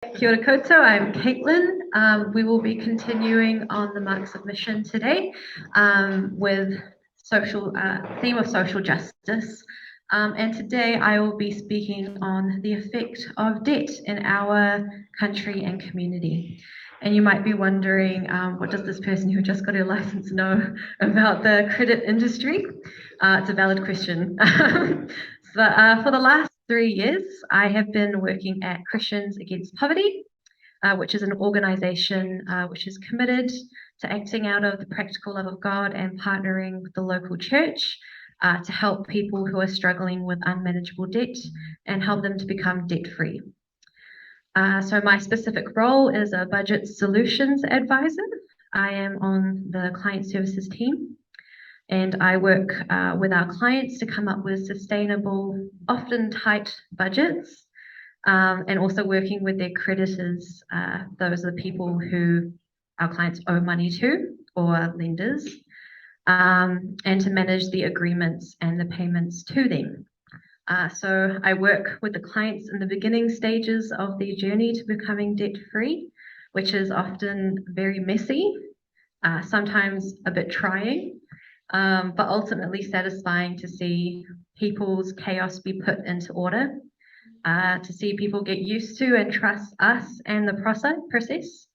Kia ora koutou, I'm Caitlin. We will be continuing on the Monks of Mission today with theme of social justice. And today I will be speaking on the effect of debt in our country and community. And you might be wondering, what does this person who just got her license know about the credit industry? It's a valid question. For the last 3 years, I have been working at Christians Against Poverty, which is an organization which is committed to acting out of the practical love of God and partnering with the local church to help people who are struggling with unmanageable debt and help them to become debt-free. So my specific role is a budget solutions advisor. I am on the client services team, and I work with our clients to come up with sustainable, often tight budgets, and also working with their creditors. Those are the people who our clients owe money to, or lenders, and to manage the agreements and the payments to them. So I work with the clients in the beginning stages of their journey to becoming debt-free, which is often very messy, sometimes a bit trying, but ultimately satisfying to see people's chaos be put into order, to see people get used to and trust us and the process,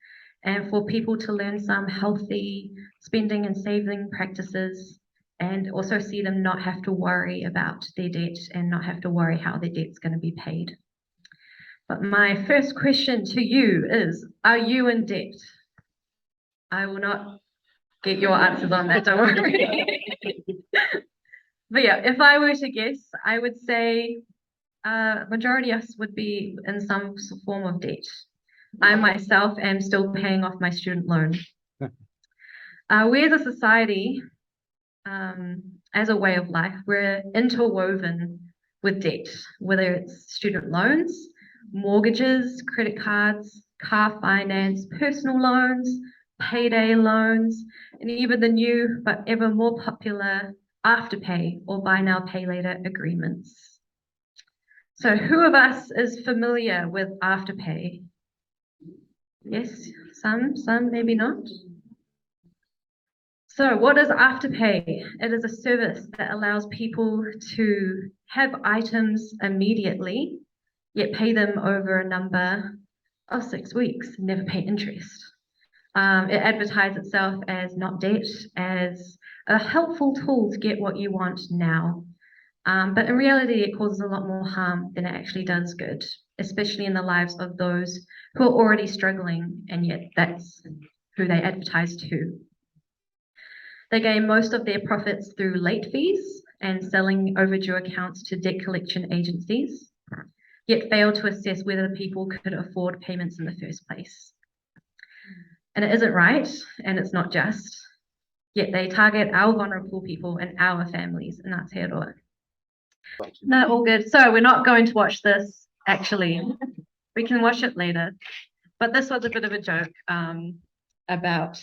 and for people to learn some healthy spending and saving practices, and also see them not have to worry about their debt and not have to worry how their debt's going to be paid. But my first question to you is, are you in debt? I will not get your answers on that, don't worry. But yeah, if I were to guess, I would say majority of us would be in some form of debt. I myself am still paying off my student loan. We as a society, as a way of life, we're interwoven with debt, whether it's student loans, mortgages, credit cards, car finance, personal loans, payday loans, and even the new but ever more popular Afterpay or buy now, pay later agreements. So who of us is familiar with Afterpay? Yes, some, maybe not. So what is Afterpay? It is a service that allows people to have items immediately, yet pay them over a number of 6 weeks, never pay interest. It advertises itself as not debt, as a helpful tool to get what you want now. But in reality, it causes a lot more harm than it actually does good, especially in the lives of those who are already struggling, and yet that's who they advertise to. They gain most of their profits through late fees and selling overdue accounts to debt collection agencies, yet fail to assess whether people could afford payments in the first place. And it isn't right, and it's not just, yet they target our vulnerable people and our families, and that's here to No, all good. So we're not going to watch this, actually. We can watch it later. But this was a bit of a joke about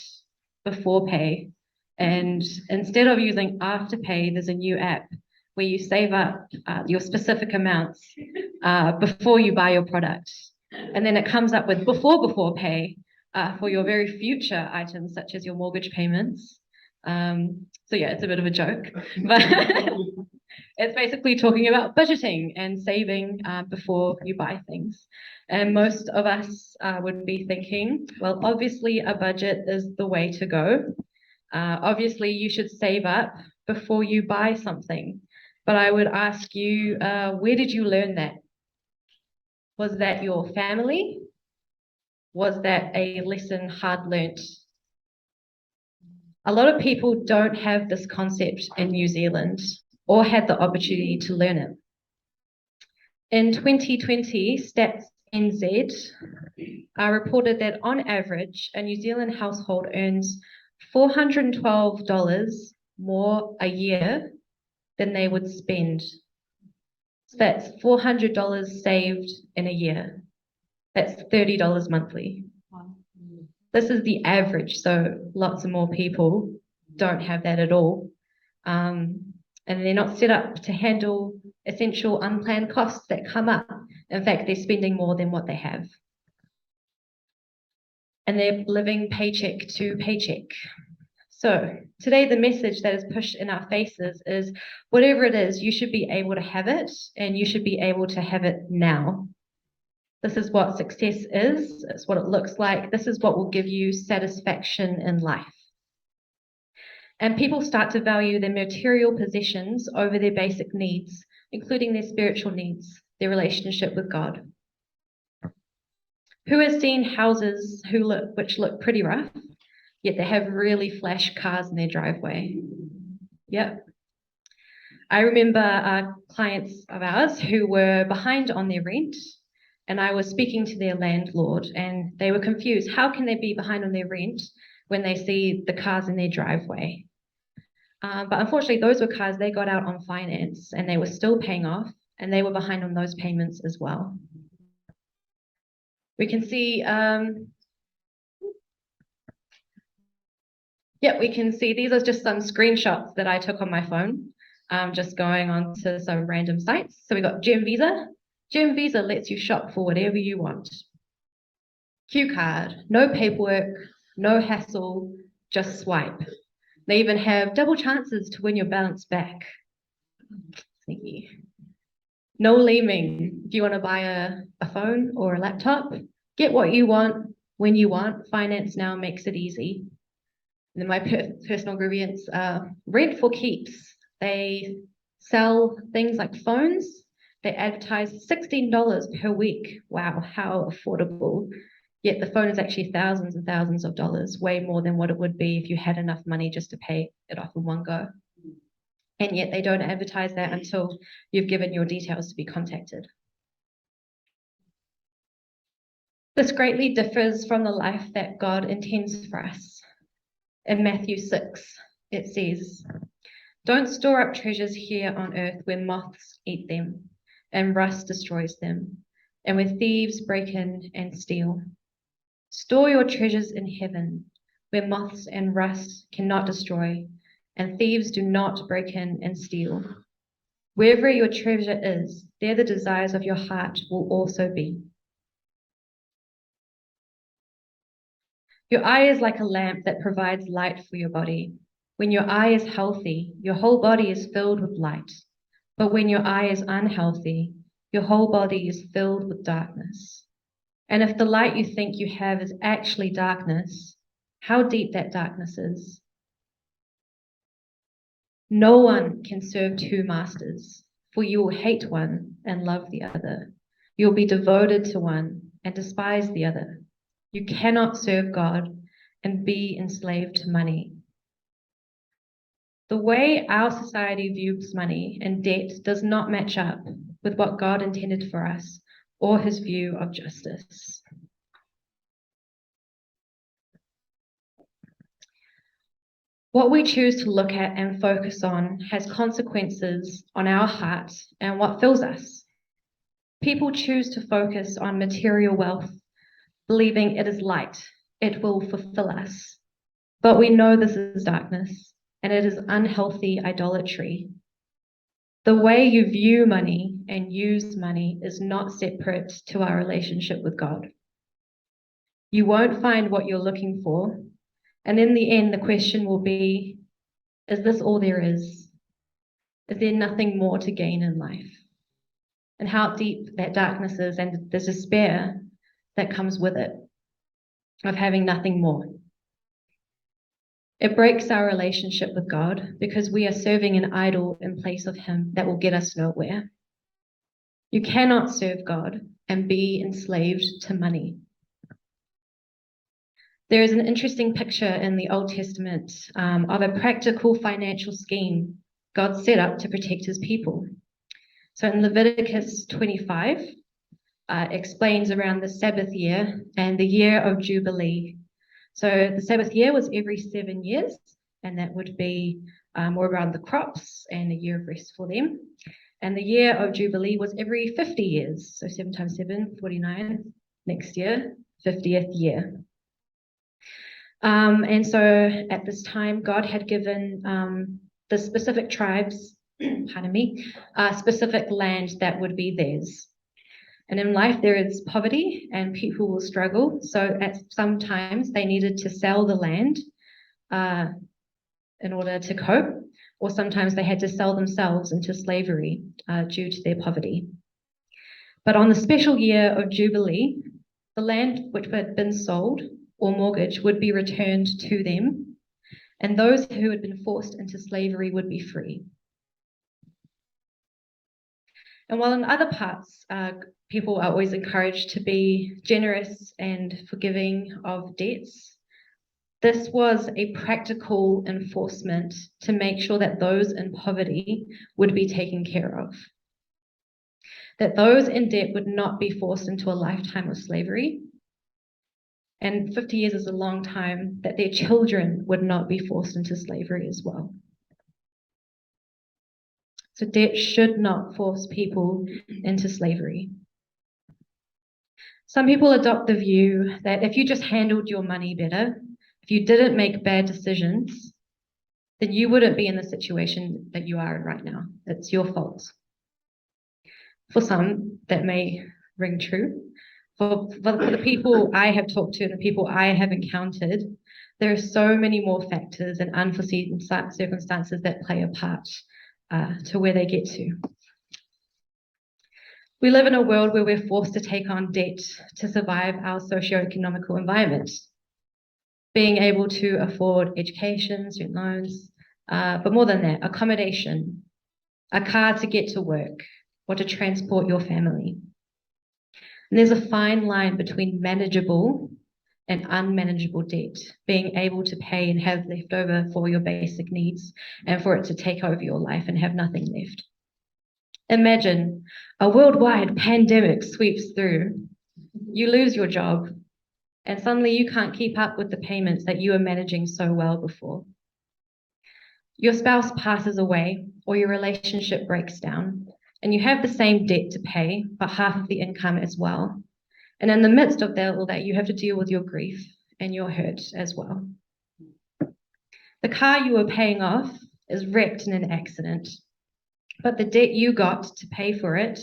before pay. And instead of using Afterpay, there's a new app where you save up your specific amounts before you buy your product. And then it comes up with before pay for your very future items, such as your mortgage payments. So yeah, it's a bit of a joke. But it's basically talking about budgeting and saving before you buy things. And most of us would be thinking, well, obviously a budget is the way to go. Obviously you should save up before you buy something. But I would ask you, where did you learn that? Was that your family? Was that a lesson hard learnt? A lot of people don't have this concept in New Zealand or had the opportunity to learn it. In 2020, Stats NZ reported that on average, a New Zealand household earns $412 more a year than they would spend. So that's $400 saved in a year. That's $30 monthly. This is the average, so lots of more people don't have that at all. And they're not set up to handle essential unplanned costs that come up. In fact, they're spending more than what they have. and they're living paycheck to paycheck. So today, the message that is pushed in our faces is whatever it is, you should be able to have it, and you should be able to have it now. This is what success is. It's what it looks like. This is what will give you satisfaction in life. And people start to value their material possessions over their basic needs, including their spiritual needs, their relationship with God. Who has seen houses which look pretty rough, yet they have really flash cars in their driveway? Yep. I remember clients of ours who were behind on their rent, and I was speaking to their landlord, and they were confused. How can they be behind on their rent when they see the cars in their driveway? But unfortunately, those were cars they got out on finance, and they were still paying off, and they were behind on those payments as well. We can see, we can see these are just some screenshots that I took on my phone, just going on to some random sites. So we got Gem Visa. Gem Visa lets you shop for whatever you want. Q Card, no paperwork, no hassle, just swipe. They even have double chances to win your balance back. Sneaky. No leeming. If you want to buy a phone or a laptop, get what you want when you want. Finance now makes it easy. And then my personal grievance, rent for keeps. They sell things like phones. They advertise $16 per week. Wow, how affordable. Yet the phone is actually thousands and thousands of dollars, way more than what it would be if you had enough money just to pay it off in one go. And yet they don't advertise that until you've given your details to be contacted. This greatly differs from the life that God intends for us. In Matthew 6, it says, "Don't store up treasures here on earth where moths eat them and rust destroys them, and where thieves break in and steal. Store your treasures in heaven, where moths and rust cannot destroy, and thieves do not break in and steal. Wherever your treasure is, there the desires of your heart will also be." Your eye is like a lamp that provides light for your body. When your eye is healthy, your whole body is filled with light. But when your eye is unhealthy, your whole body is filled with darkness. And if the light you think you have is actually darkness, how deep that darkness is. No one can serve two masters, for you will hate one and love the other. You will be devoted to one and despise the other. You cannot serve God and be enslaved to money. The way our society views money and debt does not match up with what God intended for us or his view of justice. What we choose to look at and focus on has consequences on our heart and what fills us. People choose to focus on material wealth, believing it is light, it will fulfill us. But we know this is darkness, and it is unhealthy idolatry. The way you view money and use money is not separate to our relationship with God. You won't find what you're looking for, and in the end, the question will be, is this all there is? Is there nothing more to gain in life? And how deep that darkness is and the despair that comes with it, of having nothing more. It breaks our relationship with God because we are serving an idol in place of him that will get us nowhere. You cannot serve God and be enslaved to money. There is an interesting picture in the Old Testament of a practical financial scheme God set up to protect his people. So in Leviticus 25, explains around the Sabbath year and the year of Jubilee. So the Sabbath year was every 7 years, and that would be more around the crops and a year of rest for them. And the year of Jubilee was every 50 years. So 7 times 7, 49. Next year, 50th year. And so at this time, God had given the specific tribes, pardon me, specific land that would be theirs. And in life, there is poverty and people will struggle. So at sometimes they needed to sell the land in order to cope, or sometimes they had to sell themselves into slavery due to their poverty. But on the special year of Jubilee, the land which had been sold or mortgaged would be returned to them, and those who had been forced into slavery would be free. And while in other parts, people are always encouraged to be generous and forgiving of debts, this was a practical enforcement to make sure that those in poverty would be taken care of, that those in debt would not be forced into a lifetime of slavery. And 50 years is a long time, that their children would not be forced into slavery as well. So debt should not force people into slavery. Some people adopt the view that if you just handled your money better, if you didn't make bad decisions, then you wouldn't be in the situation that you are in right now. It's your fault. For some, that may ring true. For the people I have talked to and the people I have encountered, there are so many more factors and unforeseen circumstances that play a part to where they get to. We live in a world where we're forced to take on debt to survive our socio-economical environment. Being able to afford education, student loans, but more than that, accommodation, a car to get to work, or to transport your family. And there's a fine line between manageable and unmanageable debt, being able to pay and have left over for your basic needs and for it to take over your life and have nothing left. Imagine a worldwide pandemic sweeps through, you lose your job, and suddenly you can't keep up with the payments that you were managing so well before. Your spouse passes away or your relationship breaks down, and you have the same debt to pay, but half of the income as well. And in the midst of all that, you have to deal with your grief and your hurt as well. The car you were paying off is wrecked in an accident, but the debt you got to pay for it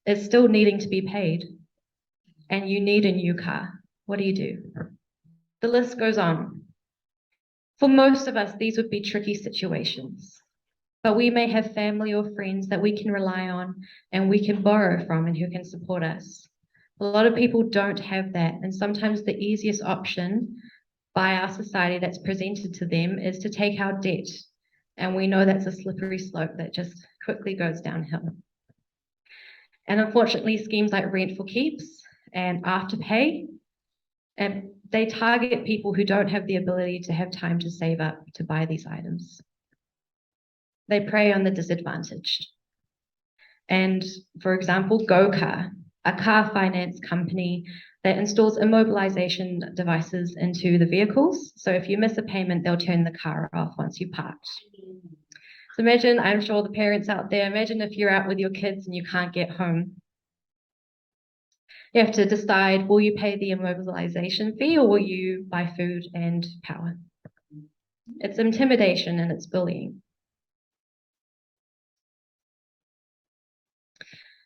is still needing to be paid, and you need a new car. What do? The list goes on. For most of us, these would be tricky situations. But we may have family or friends that we can rely on and we can borrow from and who can support us. A lot of people don't have that, and sometimes the easiest option by our society that's presented to them is to take out debt. And we know that's a slippery slope that just quickly goes downhill. And unfortunately, schemes like Rent for Keeps and Afterpay, and they target people who don't have the ability to have time to save up to buy these items. They prey on the disadvantaged. And for example, GoCar, a car finance company that installs immobilization devices into the vehicles. So if you miss a payment, they'll turn the car off once you park. So imagine, I'm sure the parents out there, imagine if you're out with your kids and you can't get home. You have to decide, will you pay the immobilization fee or will you buy food and power? It's intimidation and it's bullying.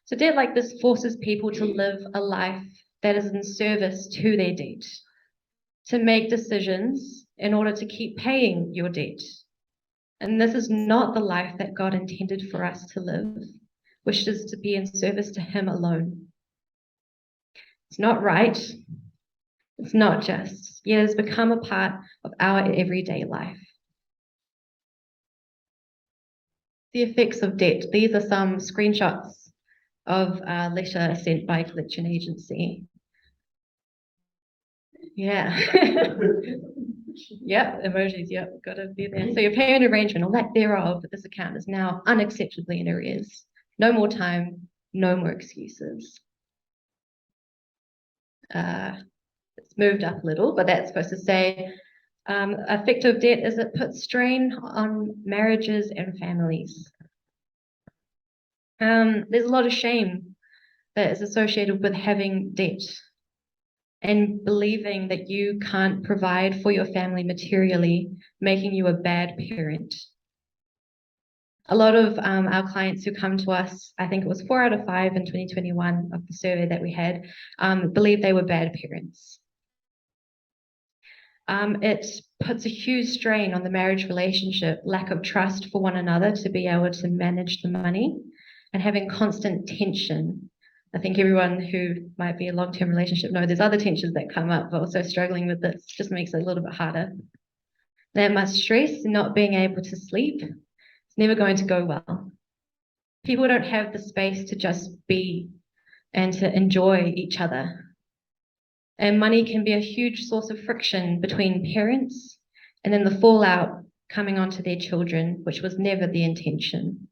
So debt like this forces people to live a life that is in service to their debt, to make decisions in order to keep paying your debt. And this is not the life that God intended for us to live, which is to be in service to Him alone. It's not right. It's not just. Yet it has become a part of our everyday life. The effects of debt. These are some screenshots of a letter sent by a collection agency. Yeah. Yep, emojis, yep, gotta be there. So your payment arrangement, or lack thereof, this account is now unacceptably in arrears. No more time, no more excuses. It's moved up a little, but that's supposed to say effect of debt is it puts strain on marriages and families. There's a lot of shame that is associated with having debt and believing that you can't provide for your family materially, making you a bad parent. A lot of our clients who come to us, I think it was 4 out of 5 in 2021 of the survey that we had, believe they were bad parents. It puts a huge strain on the marriage relationship, lack of trust for one another to be able to manage the money, and having constant tension. I think everyone who might be in a long-term relationship knows there's other tensions that come up, but also struggling with this just makes it a little bit harder. That much stress, not being able to sleep, it's never going to go well. People don't have the space to just be and to enjoy each other. And money can be a huge source of friction between parents and then the fallout coming onto their children, which was never the intention.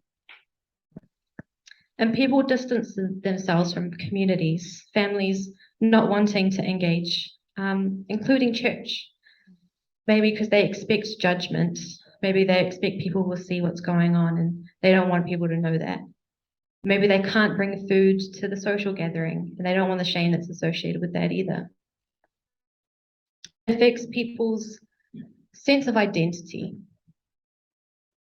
And people distance themselves from communities, families not wanting to engage, including church. Maybe because they expect judgment. Maybe they expect people will see what's going on and they don't want people to know that. Maybe they can't bring food to the social gathering and they don't want the shame that's associated with that either. It affects people's sense of identity.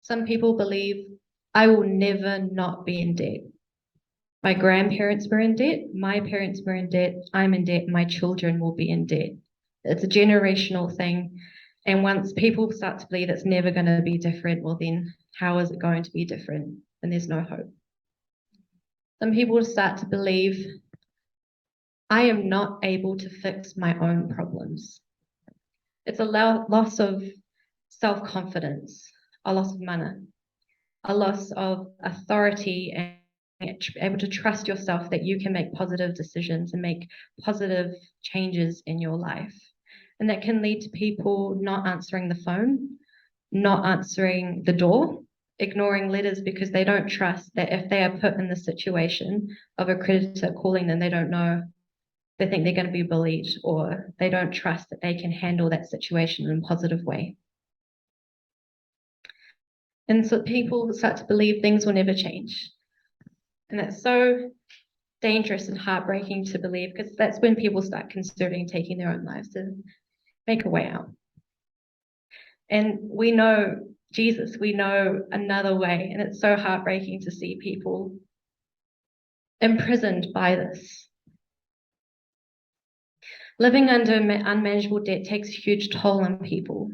Some people believe, I will never not be in debt. My grandparents were in debt, my parents were in debt, I'm in debt, my children will be in debt. It's a generational thing. And once people start to believe it's never going to be different, well then how is it going to be different? And there's no hope. Some people start to believe, I am not able to fix my own problems. It's a loss of self-confidence, a loss of mana, a loss of authority and able to trust yourself that you can make positive decisions and make positive changes in your life. And that can lead to people not answering the phone, not answering the door, ignoring letters because they don't trust that if they are put in the situation of a creditor calling them, they don't know, they think they're going to be bullied, or they don't trust that they can handle that situation in a positive way. And so people start to believe things will never change. And that's so dangerous and heartbreaking to believe, because that's when people start considering taking their own lives to make a way out. And we know Jesus, we know another way, and it's so heartbreaking to see people imprisoned by this. Living under unmanageable debt takes a huge toll on people,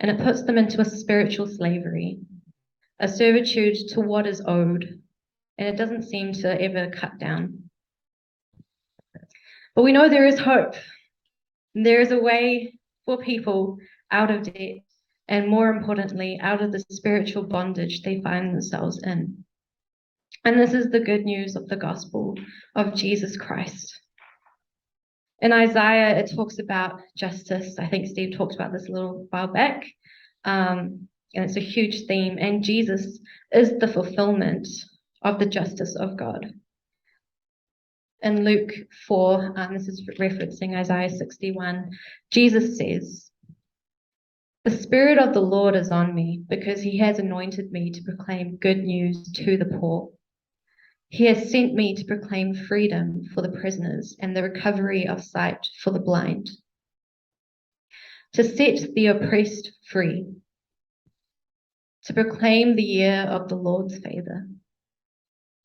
and it puts them into a spiritual slavery, a servitude to what is owed, and it doesn't seem to ever cut down. But we know there is hope. There is a way for people out of debt, and more importantly, out of the spiritual bondage they find themselves in. And this is the good news of the gospel of Jesus Christ. In Isaiah, it talks about justice. I think Steve talked about this a little while back. And it's a huge theme. And Jesus is the fulfillment of the justice of God. In Luke 4, this is referencing Isaiah 61, Jesus says, "The Spirit of the Lord is on me because he has anointed me to proclaim good news to the poor. He has sent me to proclaim freedom for the prisoners and the recovery of sight for the blind, to set the oppressed free, to proclaim the year of the Lord's favor."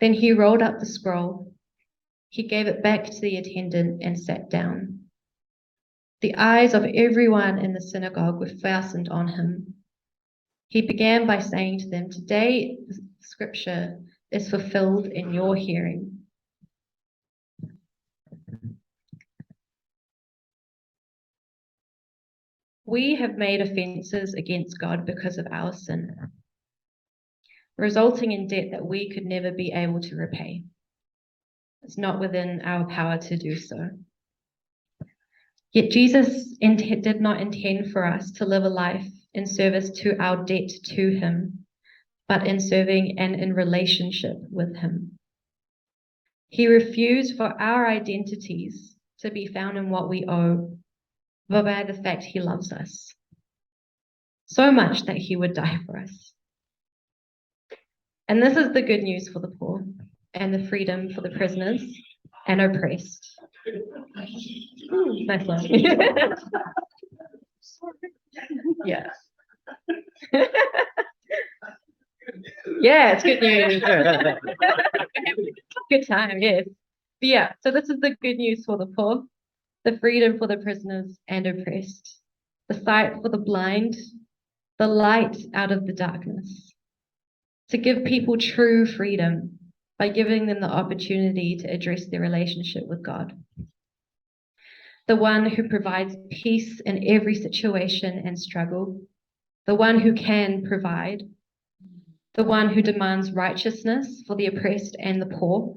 Then he rolled up the scroll. He gave it back to the attendant and sat down. The eyes of everyone in the synagogue were fastened on him. He began by saying to them, "Today, the scripture is fulfilled in your hearing." We have made offenses against God because of our sin, resulting in debt that we could never be able to repay. It's not within our power to do so. Yet Jesus did not intend for us to live a life in service to our debt to him, but in serving and in relationship with him. He refused for our identities to be found in what we owe, but by the fact he loves us so much that he would die for us. And this is the good news for the poor and the freedom for the prisoners and oppressed. Nice one. Yeah. Yeah, it's good news. Good time, yes. But yeah, so this is the good news for the poor, the freedom for the prisoners and oppressed, the sight for the blind, the light out of the darkness, to give people true freedom by giving them the opportunity to address their relationship with God. The one who provides peace in every situation and struggle, the one who can provide, the one who demands righteousness for the oppressed and the poor.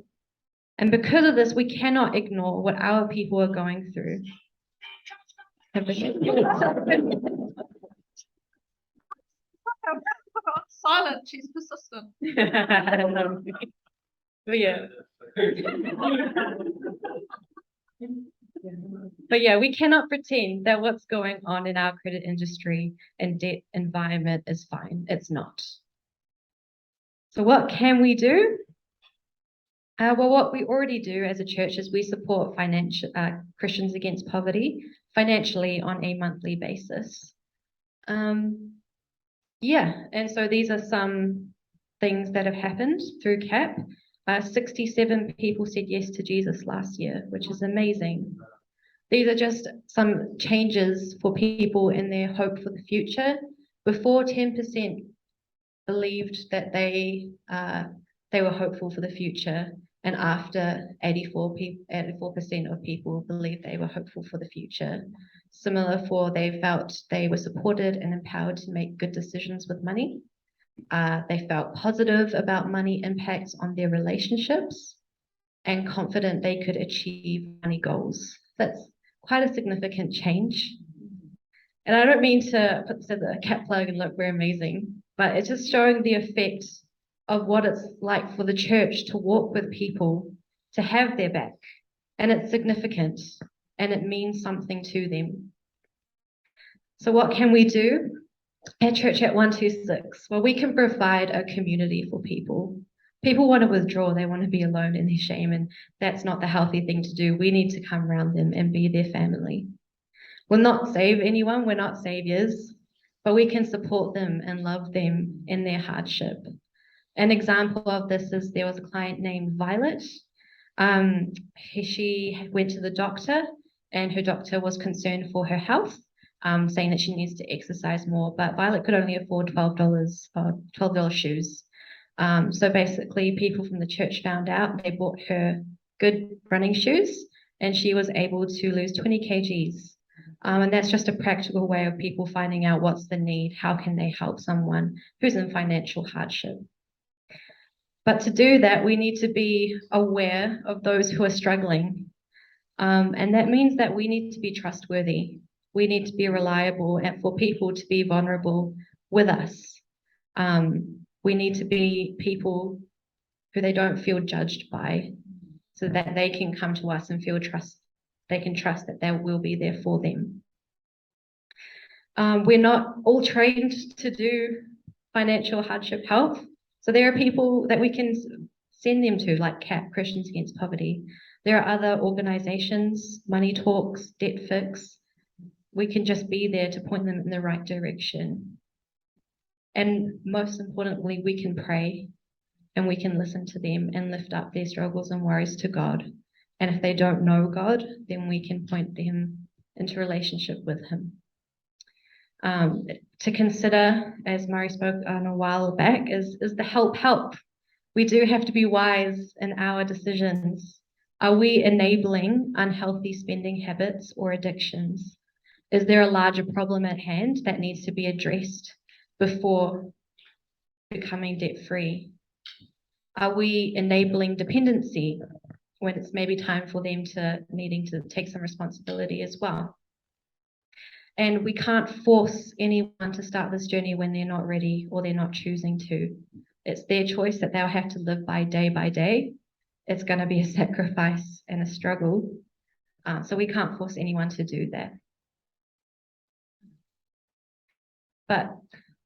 And because of this, we cannot ignore what our people are going through. Silent, she's persistent. Yeah. But yeah, we cannot pretend that what's going on in our credit industry and debt environment is fine. It's not. So what can we do? Well, what we already do as a church is we support Christians Against Poverty financially on a monthly basis. Yeah, and so these are some things that have happened through CAP. 67 people said yes to Jesus last year, which is amazing. These are just some changes for people in their hope for the future. Before, 10% believed that they were hopeful for the future, and after 84% of people believed they were hopeful for the future. Similar for they felt they were supported and empowered to make good decisions with money. They felt positive about money impacts on their relationships and confident they could achieve money goals. That's quite a significant change. And I don't mean to put this as a cat plug and look, we're amazing, but it's just showing the effect of what it's like for the church to walk with people, to have their back. And it's significant and it means something to them. So what can we do at Church at 126? Well, we can provide a community for people. People want to withdraw, they want to be alone in their shame, and that's not the healthy thing to do. We need to come around them and be their family. We'll not save anyone, we're not saviors, but we can support them and love them in their hardship. An example of this is there was a client named Violet. She went to the doctor and her doctor was concerned for her health, saying that she needs to exercise more, but Violet could only afford $12 shoes. So basically people from the church found out, they bought her good running shoes and she was able to lose 20 kgs. And that's just a practical way of people finding out what's the need, how can they help someone who's in financial hardship. But to do that, we need to be aware of those who are struggling. And that means that we need to be trustworthy. We need to be reliable and for people to be vulnerable with us. We need to be people who they don't feel judged by so that they can come to us and feel trust. They can trust that they will be there for them. We're not all trained to do financial hardship help. So there are people that we can send them to, like CAP, Christians Against Poverty. There are other organizations, Money Talks, Debt Fix. We can just be there to point them in the right direction. And most importantly, we can pray and we can listen to them and lift up their struggles and worries to God. And if they don't know God, then we can point them into relationship with Him. To consider, as Murray spoke on a while back, is the help. We do have to be wise in our decisions. Are we enabling unhealthy spending habits or addictions? Is there a larger problem at hand that needs to be addressed before becoming debt-free? Are we enabling dependency when it's maybe time for them to needing to take some responsibility as well? And we can't force anyone to start this journey when they're not ready or they're not choosing to. It's their choice that they'll have to live by day. It's going to be a sacrifice and a struggle. So we can't force anyone to do that. But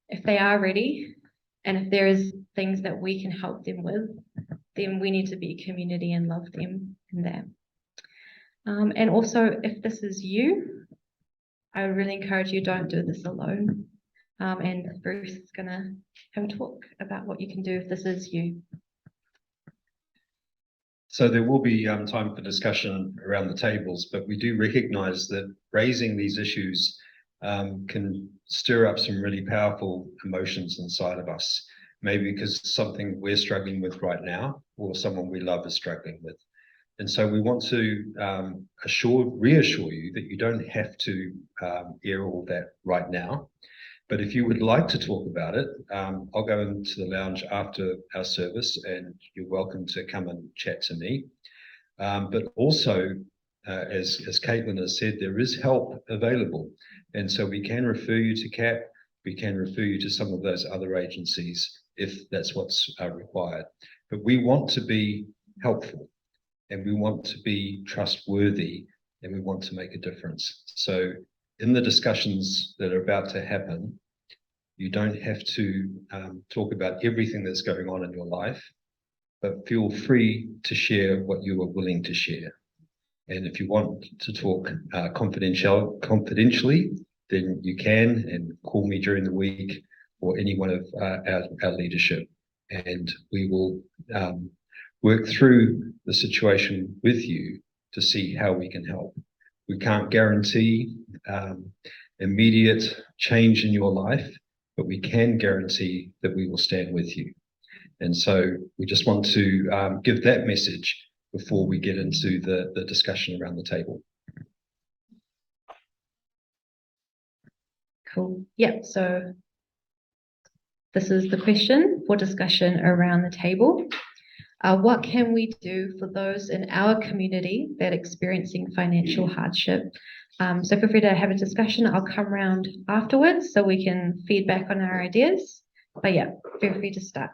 if they are ready, and if there is things that we can help them with, then we need to be a community and love them in that. And also, if this is you, I would really encourage you, don't do this alone. And Bruce is going to have a talk about what you can do if this is you. So there will be time for discussion around the tables, but we do recognise that raising these issues can stir up some really powerful emotions inside of us. Maybe because it's something we're struggling with right now, or someone we love is struggling with. And so we want to reassure you that you don't have to air all that right now. But if you would like to talk about it, I'll go into the lounge after our service and you're welcome to come and chat to me. But also, as Caitlin has said, there is help available. And so we can refer you to CAP, we can refer you to some of those other agencies if that's what's required. But we want to be helpful and we want to be trustworthy and we want to make a difference. So in the discussions that are about to happen, you don't have to talk about everything that's going on in your life, but feel free to share what you are willing to share. And if you want to talk confidentially, then you can, and call me during the week or any one of our leadership. And we will work through the situation with you to see how we can help. We can't guarantee immediate change in your life, but we can guarantee that we will stand with you. And so we just want to give that message before we get into the discussion around the table. Cool. Yep. So this is the question for discussion around the table. What can we do for those in our community that are experiencing financial hardship? So feel free to have a discussion. I'll come around afterwards so we can feedback on our ideas. But yeah, feel free to start.